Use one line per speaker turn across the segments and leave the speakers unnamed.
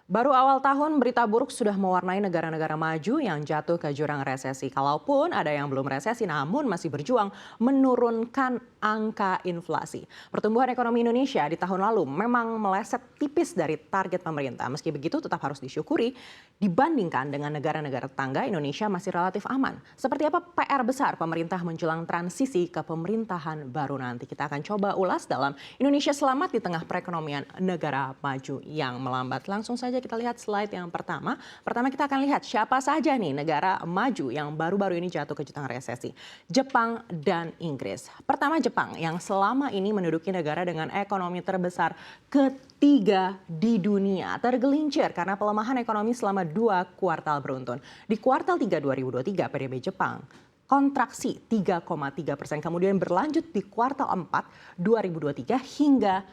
Baru awal tahun, berita buruk sudah mewarnai negara-negara maju yang jatuh ke jurang resesi. Kalaupun ada yang belum resesi, namun masih berjuang menurunkan angka inflasi. Pertumbuhan ekonomi Indonesia di tahun lalu memang meleset tipis dari target pemerintah. Meski begitu, tetap harus disyukuri dibandingkan dengan negara-negara tetangga, Indonesia masih relatif aman. Seperti apa PR besar pemerintah menjelang transisi ke pemerintahan baru nanti? Kita akan coba ulas dalam Indonesia Selamat di tengah perekonomian negara maju yang melambat. Langsung saja kita lihat slide yang pertama. Pertama kita akan lihat siapa saja nih negara maju yang baru-baru ini jatuh ke jurang resesi. Jepang dan Inggris. Pertama Jepang yang selama ini menduduki negara dengan ekonomi terbesar ketiga di dunia. Tergelincir karena pelemahan ekonomi selama 2 kuartal beruntun. Di kuartal 3 2023 PDB Jepang kontraksi 3,3%. Kemudian berlanjut di kuartal 4 2023 hingga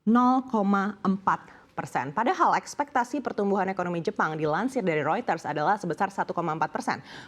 0,4%. Padahal ekspektasi pertumbuhan ekonomi Jepang dilansir dari Reuters adalah sebesar 1,4%.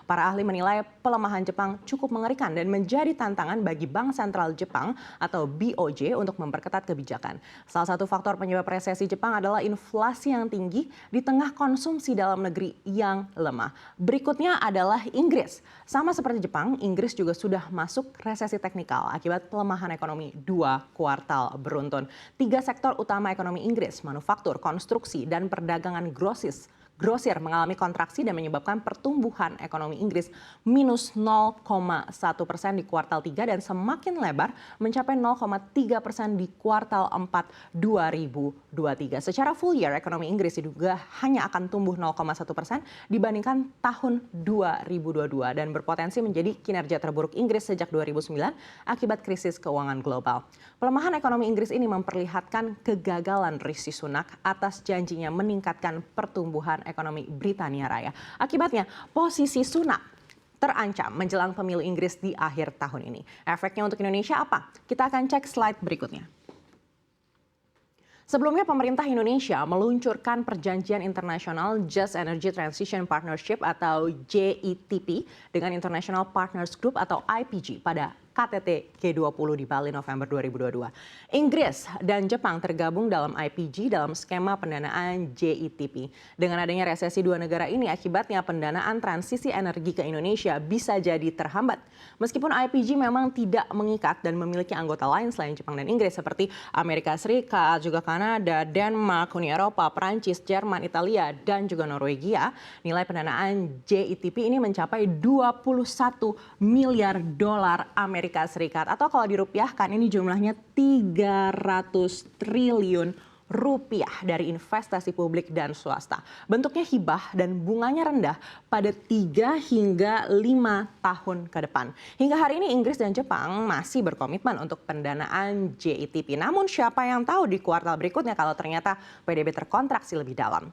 Para ahli menilai pelemahan Jepang cukup mengerikan dan menjadi tantangan bagi Bank Sentral Jepang atau BOJ untuk memperketat kebijakan. Salah satu faktor penyebab resesi Jepang adalah inflasi yang tinggi di tengah konsumsi dalam negeri yang lemah. Berikutnya adalah Inggris. Sama seperti Jepang, Inggris juga sudah masuk resesi teknikal akibat pelemahan ekonomi 2 kuartal beruntun. 3 sektor utama ekonomi Inggris, manufaktur, konstruksi, dan perdagangan grosir mengalami kontraksi dan menyebabkan pertumbuhan ekonomi Inggris minus 0,1% di kuartal 3 dan semakin lebar mencapai 0,3% di kuartal 4 2023. Secara full year ekonomi Inggris juga hanya akan tumbuh 0,1% dibandingkan tahun 2022 dan berpotensi menjadi kinerja terburuk Inggris sejak 2009 akibat krisis keuangan global. Pelemahan ekonomi Inggris ini memperlihatkan kegagalan Rishi Sunak atas janjinya meningkatkan pertumbuhan ekonomi Britania Raya. Akibatnya, posisi Sunak terancam menjelang pemilu Inggris di akhir tahun ini. Efeknya untuk Indonesia apa? Kita akan cek slide berikutnya. Sebelumnya pemerintah Indonesia meluncurkan perjanjian internasional Just Energy Transition Partnership atau JETP dengan International Partners Group atau IPG pada KTT G20 di Bali November 2022. Inggris dan Jepang tergabung dalam IPG dalam skema pendanaan JETP. Dengan adanya resesi dua negara ini, akibatnya pendanaan transisi energi ke Indonesia bisa jadi terhambat. Meskipun IPG memang tidak mengikat dan memiliki anggota lain selain Jepang dan Inggris seperti Amerika Serikat, juga Kanada, Denmark, Uni Eropa, Prancis, Jerman, Italia, dan juga Norwegia, nilai pendanaan JETP ini mencapai 21 miliar dolar Amerika Serikat atau kalau dirupiahkan ini jumlahnya 300 triliun rupiah dari investasi publik dan swasta. Bentuknya hibah dan bunganya rendah pada 3 hingga 5 tahun ke depan. Hingga hari ini Inggris dan Jepang masih berkomitmen untuk pendanaan JETP. Namun siapa yang tahu di kuartal berikutnya kalau ternyata PDB terkontraksi lebih dalam.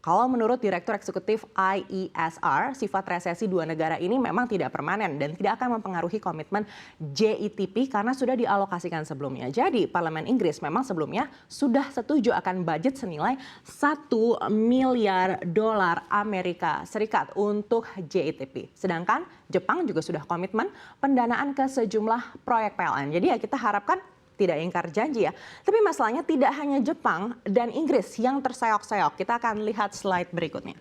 Kalau menurut Direktur Eksekutif IESR, sifat resesi dua negara ini memang tidak permanen dan tidak akan mempengaruhi komitmen JETP karena sudah dialokasikan sebelumnya. Jadi Parlemen Inggris memang sebelumnya sudah setuju akan budget senilai 1 miliar dolar Amerika Serikat untuk JETP. Sedangkan Jepang juga sudah komitmen pendanaan ke sejumlah proyek PLN. Jadi ya kita harapkan tidak ingkar janji ya. Tapi masalahnya tidak hanya Jepang dan Inggris yang terseok-seok. Kita akan lihat slide berikutnya.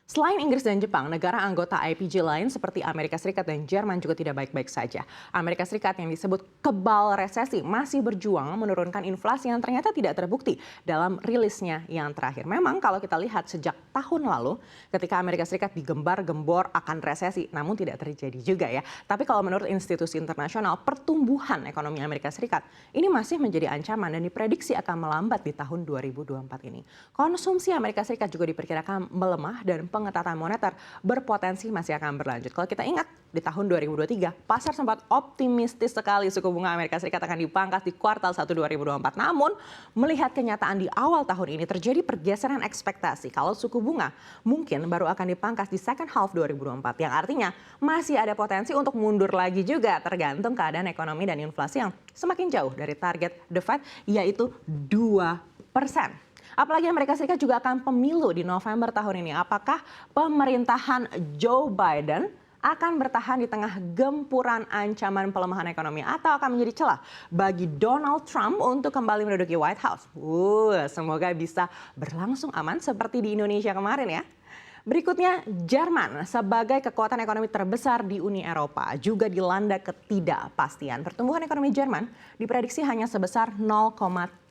Selain Inggris dan Jepang, negara anggota IPG lain seperti Amerika Serikat dan Jerman juga tidak baik-baik saja. Amerika Serikat yang disebut kebal resesi masih berjuang menurunkan inflasi yang ternyata tidak terbukti dalam rilisnya yang terakhir. Memang kalau kita lihat sejak tahun lalu ketika Amerika Serikat digembar-gembor akan resesi, namun tidak terjadi juga ya. Tapi kalau menurut institusi internasional, pertumbuhan ekonomi Amerika Serikat ini masih menjadi ancaman dan diprediksi akan melambat di tahun 2024 ini. Konsumsi Amerika Serikat juga diperkirakan melemah dan pengetatan moneter berpotensi masih akan berlanjut. Kalau kita ingat di tahun 2023, pasar sempat optimistis sekali suku bunga Amerika Serikat akan dipangkas di kuartal 1 2024. Namun, melihat kenyataan di awal tahun ini terjadi pergeseran ekspektasi kalau suku bunga mungkin baru akan dipangkas di second half 2024. Yang artinya masih ada potensi untuk mundur lagi juga tergantung keadaan ekonomi dan inflasi yang semakin jauh dari target The Fed yaitu 2%. Apalagi Amerika Serikat juga akan pemilu di November tahun ini. Apakah pemerintahan Joe Biden akan bertahan di tengah gempuran ancaman pelemahan ekonomi atau akan menjadi celah bagi Donald Trump untuk kembali menduduki White House. Semoga bisa berlangsung aman seperti di Indonesia kemarin ya. Berikutnya, Jerman sebagai kekuatan ekonomi terbesar di Uni Eropa juga dilanda ketidakpastian. Pertumbuhan ekonomi Jerman diprediksi hanya sebesar 0,3%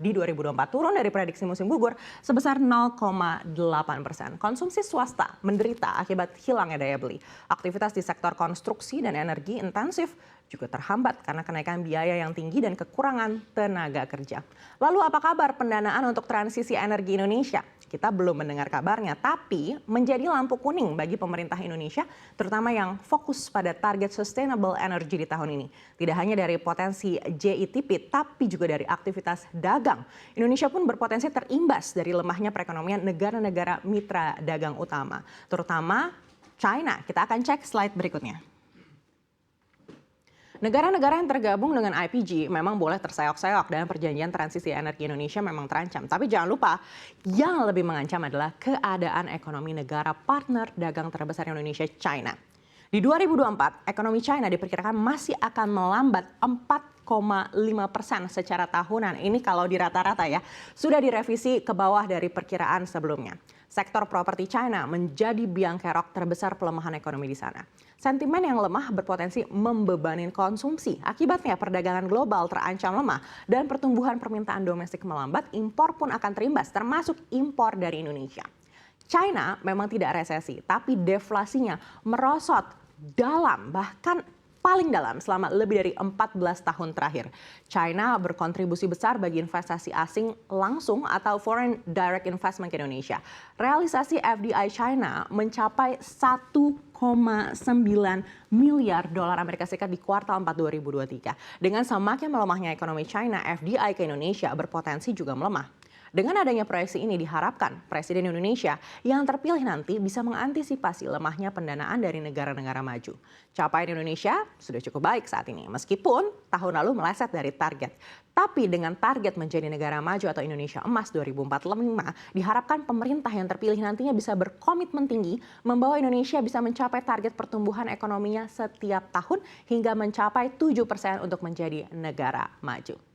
di 2024, turun dari prediksi musim gugur sebesar 0,8%. Konsumsi swasta menderita akibat hilangnya daya beli. Aktivitas di sektor konstruksi dan energi intensif juga terhambat karena kenaikan biaya yang tinggi dan kekurangan tenaga kerja. Lalu apa kabar pendanaan untuk transisi energi Indonesia? Kita belum mendengar kabarnya, tapi menjadi lampu kuning bagi pemerintah Indonesia, terutama yang fokus pada target sustainable energy di tahun ini. Tidak hanya dari potensi JETP, tapi juga dari aktivitas dagang. Indonesia pun berpotensi terimbas dari lemahnya perekonomian negara-negara mitra dagang utama, terutama China. Kita akan cek slide berikutnya. Negara-negara yang tergabung dengan IPG memang boleh terseok-seok dan perjanjian transisi energi Indonesia memang terancam. Tapi jangan lupa, yang lebih mengancam adalah keadaan ekonomi negara partner dagang terbesar Indonesia, China. Di 2024, ekonomi China diperkirakan masih akan melambat 4,5% secara tahunan. Ini kalau di rata-rata ya, sudah direvisi ke bawah dari perkiraan sebelumnya. Sektor properti China menjadi biang kerok terbesar pelemahan ekonomi di sana. Sentimen yang lemah berpotensi membebani konsumsi. Akibatnya perdagangan global terancam lemah dan pertumbuhan permintaan domestik melambat, impor pun akan terimbas, termasuk impor dari Indonesia. China memang tidak resesi, tapi deflasinya merosot dalam, bahkan paling dalam selama lebih dari 14 tahun terakhir. China berkontribusi besar bagi investasi asing langsung atau foreign direct investment ke Indonesia. Realisasi FDI China mencapai 1,9 miliar dolar Amerika Serikat di kuartal 4 2023. Dengan semakin melemahnya ekonomi China, FDI ke Indonesia berpotensi juga melemah. Dengan adanya proyeksi ini diharapkan Presiden Indonesia yang terpilih nanti bisa mengantisipasi lemahnya pendanaan dari negara-negara maju. Capaian Indonesia sudah cukup baik saat ini, meskipun tahun lalu meleset dari target. Tapi dengan target menjadi negara maju atau Indonesia Emas 2045, diharapkan pemerintah yang terpilih nantinya bisa berkomitmen tinggi membawa Indonesia bisa mencapai target pertumbuhan ekonominya setiap tahun hingga mencapai 7% untuk menjadi negara maju.